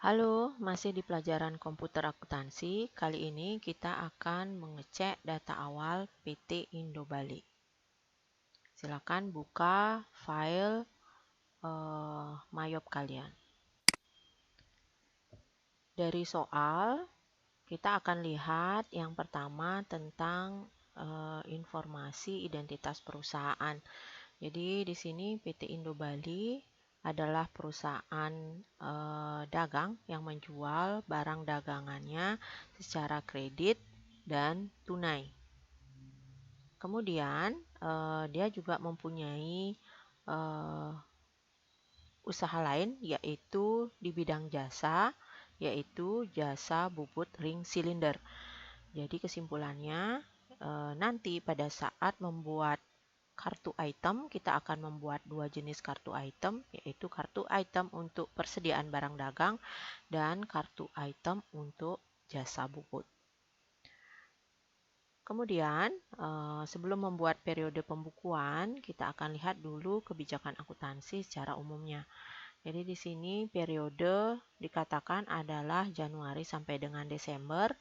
Halo, masih di pelajaran komputer akuntansi. Kali ini kita akan mengecek data awal PT Indo Bali. Silakan buka file Mayop kalian. Dari soal, kita akan lihat yang pertama tentang informasi identitas perusahaan. Jadi di sini PT Indo Bali adalah perusahaan dagang yang menjual barang dagangannya secara kredit dan tunai. Kemudian dia juga mempunyai usaha lain yaitu di bidang jasa, yaitu jasa bubut ring silinder. Jadi kesimpulannya nanti pada saat membuat kartu item, kita akan membuat dua jenis kartu item, yaitu kartu item untuk persediaan barang dagang dan kartu item untuk jasa bubut. Kemudian, sebelum membuat periode pembukuan, kita akan lihat dulu kebijakan akuntansi secara umumnya. Jadi di sini periode dikatakan adalah Januari sampai dengan Desember.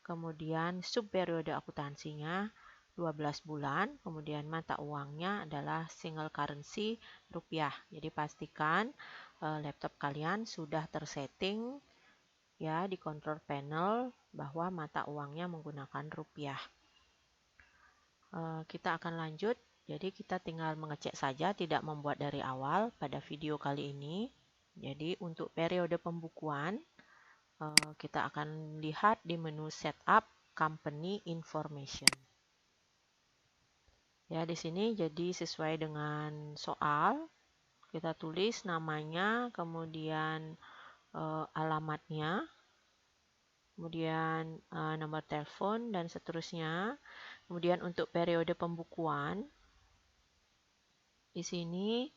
Kemudian subperiode akuntansinya 12 bulan, kemudian mata uangnya adalah single currency rupiah. Jadi pastikan laptop kalian sudah tersetting ya di control panel bahwa mata uangnya menggunakan rupiah. Kita akan lanjut, jadi kita tinggal mengecek saja, tidak membuat dari awal pada video kali ini. Jadi untuk periode pembukuan, kita akan lihat di menu Setup Company Information. Ya, di sini jadi sesuai dengan soal, kita tulis namanya, kemudian alamatnya, kemudian nomor telepon dan seterusnya. Kemudian untuk periode pembukuan, di sini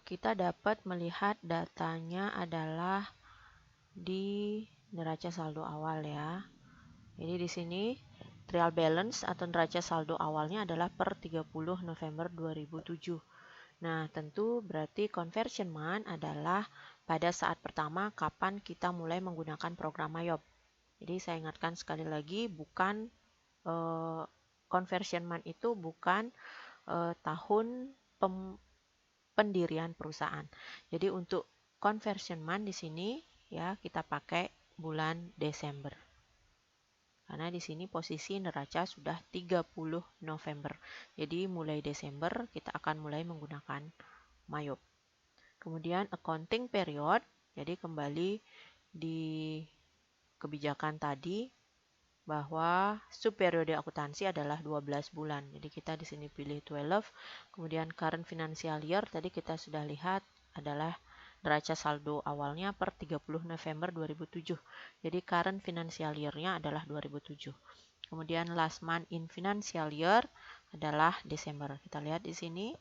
kita dapat melihat datanya adalah di neraca saldo awal ya. Jadi di sini trial balance atau neraca saldo awalnya adalah per 30 November 2007. Nah, tentu berarti conversion month adalah pada saat pertama kapan kita mulai menggunakan program Mayop. Jadi saya ingatkan sekali lagi, bukan conversion month itu bukan tahun pendirian perusahaan. Jadi untuk conversion month di sini ya kita pakai bulan Desember. Karena di sini posisi neraca sudah 30 November. Jadi mulai Desember kita akan mulai menggunakan Mayop. Kemudian accounting period, jadi kembali di kebijakan tadi bahwa subperiode akuntansi adalah 12 bulan. Jadi kita di sini pilih 12. Kemudian current financial year tadi kita sudah lihat adalah neraca saldo awalnya per 30 November 2007. Jadi current financial year-nya adalah 2007. Kemudian last month in financial year adalah Desember. Kita lihat di sini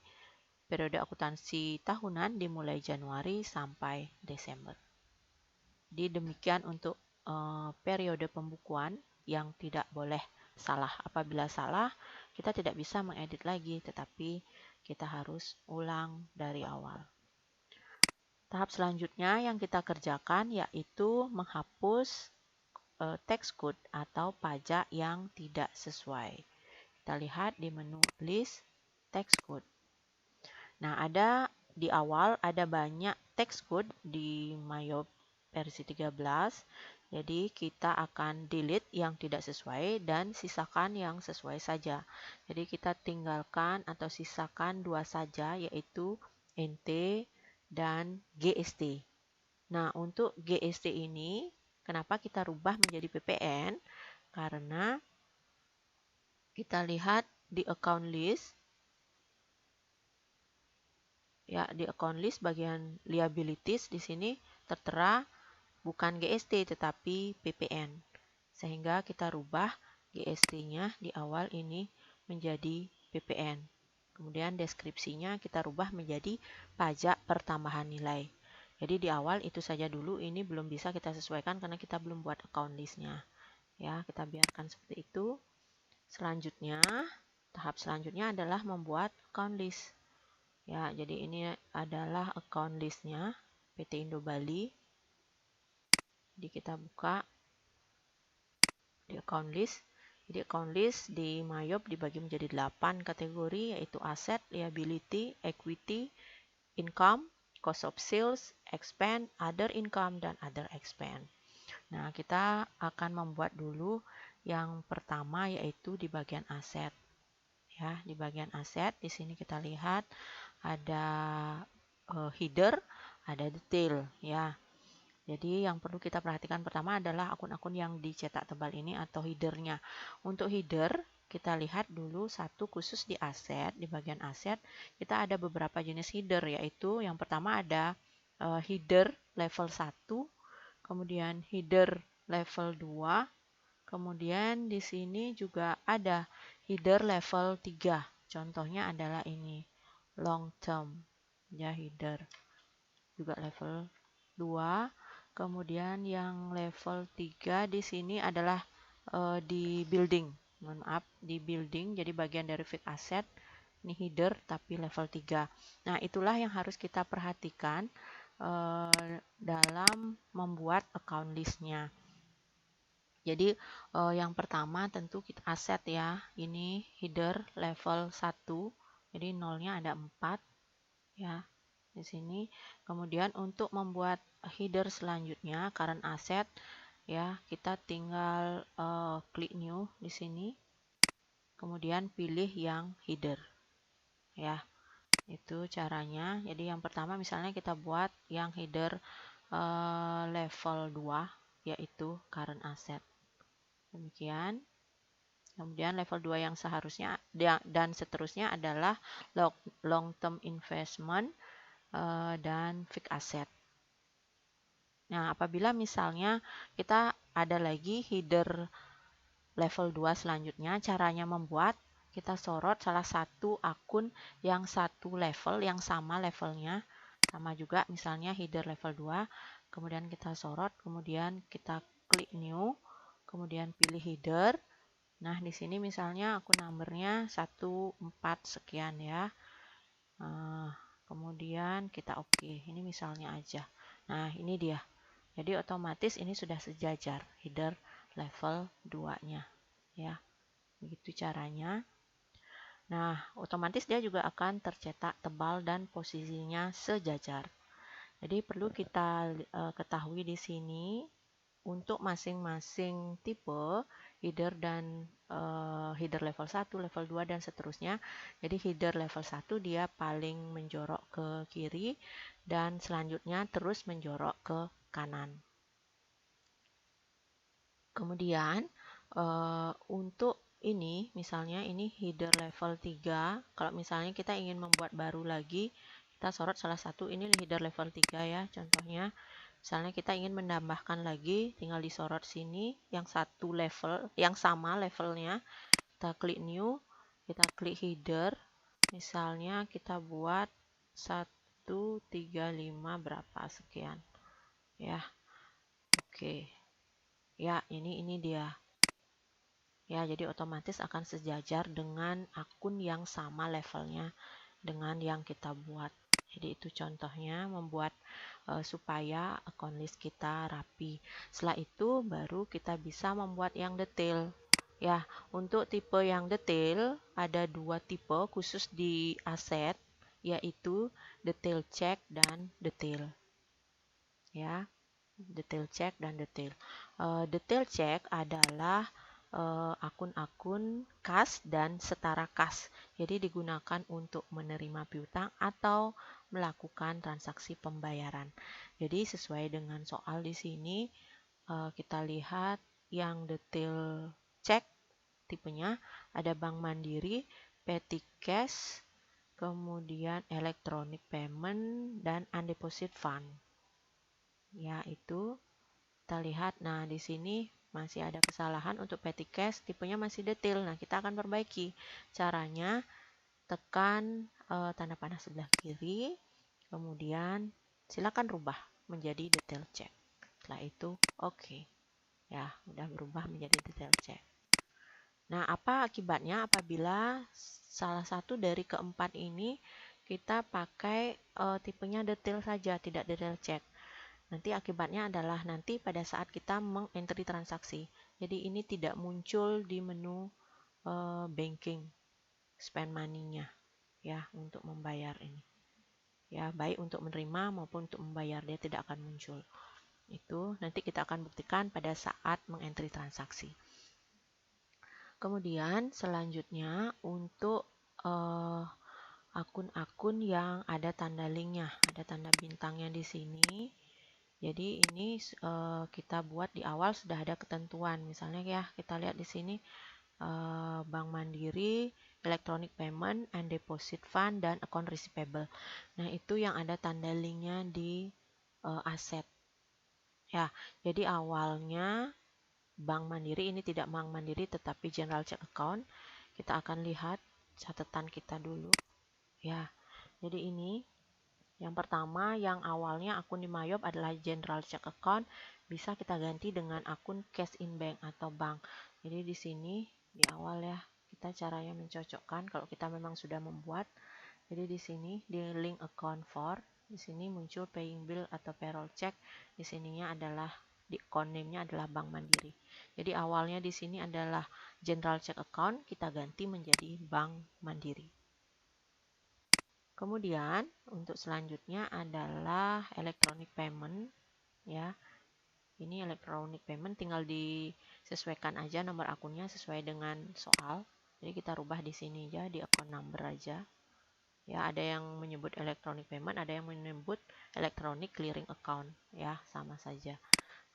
periode akuntansi tahunan dimulai Januari sampai Desember. Jadi demikian untuk periode pembukuan yang tidak boleh salah. Apabila salah, kita tidak bisa mengedit lagi, tetapi kita harus ulang dari awal. Tahap selanjutnya yang kita kerjakan yaitu menghapus tax code atau pajak yang tidak sesuai. Kita lihat di menu list tax code. Nah, ada di awal ada banyak tax code di Mayop versi 13. Jadi kita akan delete yang tidak sesuai dan sisakan yang sesuai saja. Jadi kita tinggalkan atau sisakan dua saja, yaitu NT dan GST. Nah, untuk GST ini kenapa kita rubah menjadi PPN? Karena kita lihat di account list, ya di account list bagian liabilities di sini tertera bukan GST tetapi PPN. Sehingga kita rubah GST-nya di awal ini menjadi PPN. Kemudian deskripsinya kita rubah menjadi pajak pertambahan nilai. Jadi di awal itu saja dulu, ini belum bisa kita sesuaikan karena kita belum buat account list-nya. Ya, kita biarkan seperti itu. Selanjutnya, tahap selanjutnya adalah membuat account list. Ya, jadi ini adalah account list-nya PT Indo Bali. Jadi kita buka di account list. Jadi account list di Mayop dibagi menjadi 8 kategori, yaitu aset, liability, equity, income, cost of sales, expense, other income, dan other expense. Nah, kita akan membuat dulu yang pertama, yaitu di bagian aset. Ya, di bagian aset di sini kita lihat ada header, ada detail ya. Jadi yang perlu kita perhatikan pertama adalah akun-akun yang dicetak tebal ini atau headernya. Untuk header, kita lihat dulu satu khusus di aset. Di bagian aset, kita ada beberapa jenis header, yaitu yang pertama ada header level 1, kemudian header level 2, kemudian di sini juga ada header level 3. Contohnya adalah ini, long term, ya header. Juga level 2. Kemudian yang level 3 di sini adalah di building. Mohon maaf, di building, jadi bagian dari fixed asset. Ini header tapi level 3. Nah, itulah yang harus kita perhatikan dalam membuat account listnya. Jadi yang pertama tentu kita aset ya. Ini header level 1. Jadi nolnya ada 4 ya di sini. Kemudian untuk membuat header selanjutnya current asset ya, kita tinggal klik new di sini. Kemudian pilih yang header. Ya. Itu caranya. Jadi yang pertama misalnya kita buat yang header level 2 yaitu current asset. Demikian. Kemudian level 2 yang seharusnya dan seterusnya adalah long term investment dan fixed asset. Nah, apabila misalnya kita ada lagi header level 2 selanjutnya, caranya membuat, kita sorot salah satu akun yang satu level, yang sama levelnya, sama juga misalnya header level 2, kemudian kita sorot, kemudian kita klik new, kemudian pilih header. Nah, di sini misalnya akun numbernya 14 sekian ya. Kemudian kita oke. Ini misalnya aja. Nah, ini dia. Jadi otomatis ini sudah sejajar header level 2-nya ya. Begitu caranya. Nah, otomatis dia juga akan tercetak tebal dan posisinya sejajar. Jadi perlu kita ketahui di sini untuk masing-masing tipe header dan header level 1, level 2 dan seterusnya. Jadi header level 1 dia paling menjorok ke kiri dan selanjutnya terus menjorok ke kanan. Kemudian untuk ini misalnya ini header level 3. Kalau misalnya kita ingin membuat baru lagi, kita sorot salah satu, ini header level 3 ya contohnya. Misalnya kita ingin menambahkan lagi, tinggal disorot sini yang satu level, yang sama levelnya. Kita klik new, kita klik header. Misalnya kita buat 135 berapa sekian. Ya. Oke. Ya, ini dia. Ya, jadi otomatis akan sejajar dengan akun yang sama levelnya dengan yang kita buat. Jadi itu contohnya membuat supaya account list kita rapi. Setelah itu baru kita bisa membuat yang detail. Ya, untuk tipe yang detail ada 2 tipe khusus di aset, yaitu detail check dan detail. Ya, detail check dan detail. Detail check adalah akun-akun kas dan setara kas. Jadi digunakan untuk menerima piutang atau melakukan transaksi pembayaran. Jadi sesuai dengan soal di sini kita lihat yang detail check tipenya ada Bank Mandiri, Petty Cash, kemudian Electronic Payment dan Undeposit Fund. Ya, itu kita lihat. Nah, di sini masih ada kesalahan untuk petty cash, tipenya masih detail. Nah, kita akan perbaiki. Caranya tekan tanda panah sebelah kiri, kemudian silakan rubah menjadi detail check. Setelah itu oke. Ya, udah berubah menjadi detail check. Nah, apa akibatnya apabila salah satu dari keempat ini kita pakai tipenya detail saja, tidak detail check? Nanti akibatnya adalah nanti pada saat kita mengentry transaksi. Jadi ini tidak muncul di menu banking spend money-nya ya untuk membayar ini. Ya, baik untuk menerima maupun untuk membayar dia tidak akan muncul. Itu nanti kita akan buktikan pada saat mengentry transaksi. Kemudian selanjutnya untuk akun-akun yang ada tanda linknya, ada tanda bintangnya di sini. Jadi ini kita buat di awal sudah ada ketentuan. Misalnya ya kita lihat di sini Bank Mandiri, Electronic Payment and Deposit Fund, dan Account Receivable. Nah itu yang ada tanda linknya di aset. Ya, jadi awalnya Bank Mandiri ini tidak Bank Mandiri tetapi General Check Account. Kita akan lihat catatan kita dulu. Ya, jadi ini yang pertama yang awalnya akun di Mayop adalah General Check Account, bisa kita ganti dengan akun Cash in Bank atau bank. Jadi di sini di awal ya kita caranya mencocokkan kalau kita memang sudah membuat. Jadi di sini di link account for, di sini muncul paying bill atau payroll check. Di sininya adalah di account name-nya adalah Bank Mandiri. Jadi awalnya di sini adalah General Check Account, kita ganti menjadi Bank Mandiri. Kemudian untuk selanjutnya adalah electronic payment ya. Ini electronic payment tinggal disesuaikan aja nomor akunnya sesuai dengan soal. Jadi kita rubah di sini aja di account number aja. Ya, ada yang menyebut electronic payment, ada yang menyebut electronic clearing account ya, sama saja.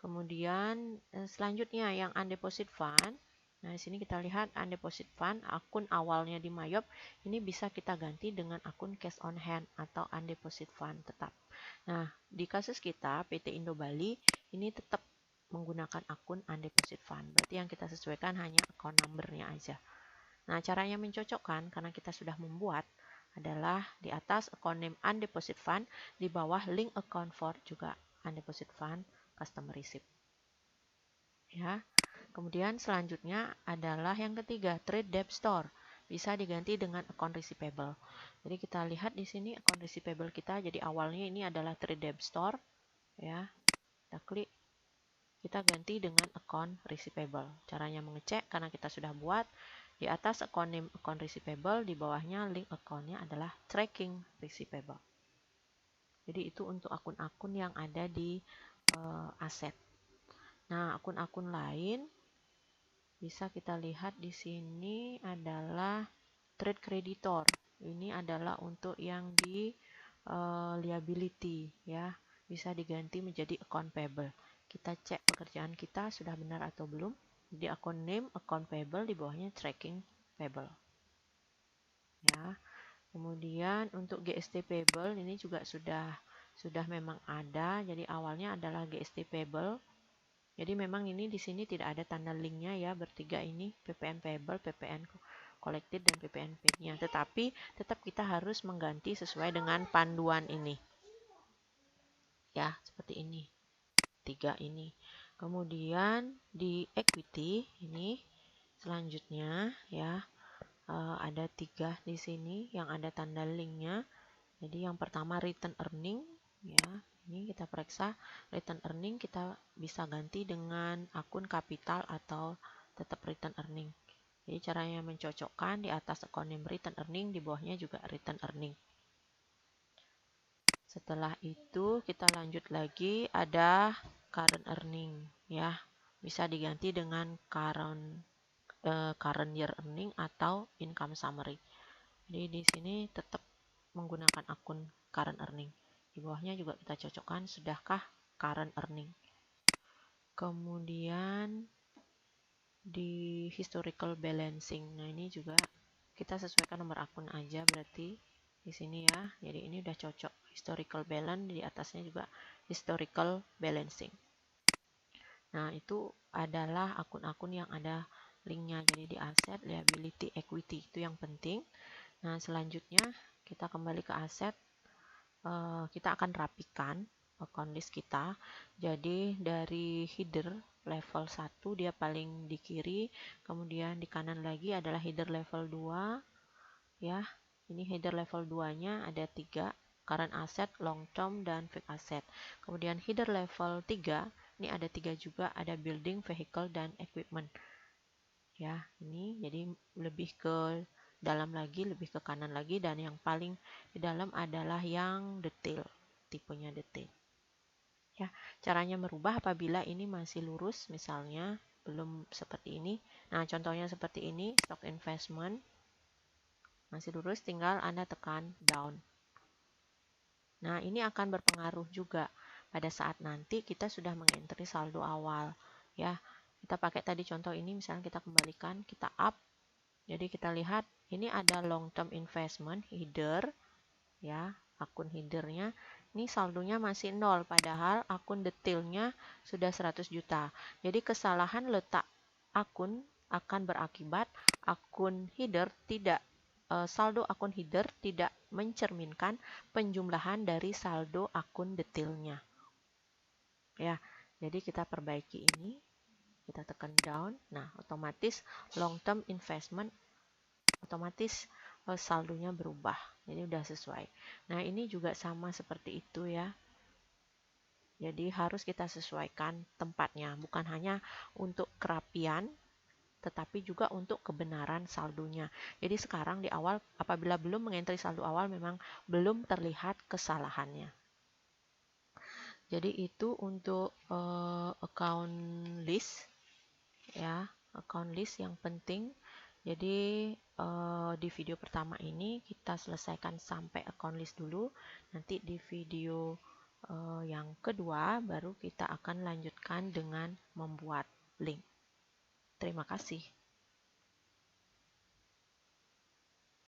Kemudian selanjutnya yang undeposit fund. Nah, di sini kita lihat undeposit fund, akun awalnya di Mayop, ini bisa kita ganti dengan akun cash on hand atau undeposit fund tetap. Nah, di kasus kita PT Indo Bali ini tetap menggunakan akun undeposit fund. Berarti yang kita sesuaikan hanya account number-nya aja. Nah, caranya mencocokkan karena kita sudah membuat adalah di atas account name undeposit fund, di bawah link account for juga undeposit fund customer receipt. Ya. Kemudian selanjutnya adalah yang ketiga, trade debt store. Bisa diganti dengan account receivable. Jadi kita lihat di sini account receivable kita, jadi awalnya ini adalah trade debt store. Ya. Kita klik, kita ganti dengan account receivable. Caranya mengecek karena kita sudah buat. Di atas account name account receivable, di bawahnya link account-nya adalah tracking receivable. Jadi itu untuk akun-akun yang ada di aset. Nah, akun-akun lain bisa kita lihat di sini adalah trade creditor. Ini adalah untuk yang di liability ya. Bisa diganti menjadi account payable. Kita cek pekerjaan kita sudah benar atau belum. Jadi account name account payable, di bawahnya tracking payable. Ya. Kemudian untuk GST payable ini juga sudah memang ada. Jadi awalnya adalah GST payable. Jadi memang ini di sini tidak ada tanda linknya ya, bertiga ini, PPN payable, PPN collected, dan PPN paid-nya. Tetapi tetap kita harus mengganti sesuai dengan panduan ini. Ya, seperti ini. Tiga ini. Kemudian di equity ini selanjutnya ya, ada tiga di sini yang ada tanda linknya. Jadi yang pertama return earning ya, ini kita periksa return earning, kita bisa ganti dengan akun kapital atau tetap return earning. Jadi caranya mencocokkan, di atas account name return earning, di bawahnya juga return earning. Setelah itu kita lanjut lagi, ada current earning ya, bisa diganti dengan current year earning atau income summary. Jadi di sini tetap menggunakan akun current earning. Di bawahnya juga kita cocokkan sudahkah current earning. Kemudian di historical balancing. Nah, ini juga kita sesuaikan nomor akun aja berarti di sini ya. Jadi ini udah cocok historical balance, di atasnya juga historical balancing. Nah, itu adalah akun-akun yang ada linknya. Jadi di aset, liability, equity itu yang penting. Nah, selanjutnya kita kembali ke aset. Kita akan rapikan account list kita. Jadi dari header level 1 dia paling di kiri, kemudian di kanan lagi adalah header level 2 ya. Ini header level 2 nya ada 3 current asset, long term, dan fixed asset. Kemudian header level 3, ini ada 3 juga, ada building, vehicle, dan equipment. Ya, ini jadi lebih ke dalam lagi, lebih ke kanan lagi, dan yang paling di dalam adalah yang detail, tipenya detail. Ya, caranya merubah apabila ini masih lurus, misalnya belum seperti ini. Nah, contohnya seperti ini, stock investment masih lurus, tinggal Anda tekan down. Nah, ini akan berpengaruh juga pada saat nanti kita sudah mengentry saldo awal. Ya, kita pakai tadi contoh ini, misalnya kita kembalikan, kita up. Jadi kita lihat ini ada long term investment header, ya, akun headernya. Ini saldonya masih 0, padahal akun detailnya sudah 100 juta. Jadi kesalahan letak akun akan berakibat akun header tidak saldo akun header tidak mencerminkan penjumlahan dari saldo akun detailnya. Ya, jadi kita perbaiki ini, kita tekan down. Nah, otomatis long term investment otomatis saldonya berubah. Jadi udah sesuai. Nah, ini juga sama seperti itu ya. Jadi harus kita sesuaikan tempatnya, bukan hanya untuk kerapian, tetapi juga untuk kebenaran saldonya. Jadi sekarang di awal, apabila belum mengentry saldo awal, memang belum terlihat kesalahannya. Jadi itu untuk account list, ya, account list yang penting. Jadi di video pertama ini kita selesaikan sampai account list dulu. Nanti di video yang kedua baru kita akan lanjutkan dengan membuat link. Terima kasih.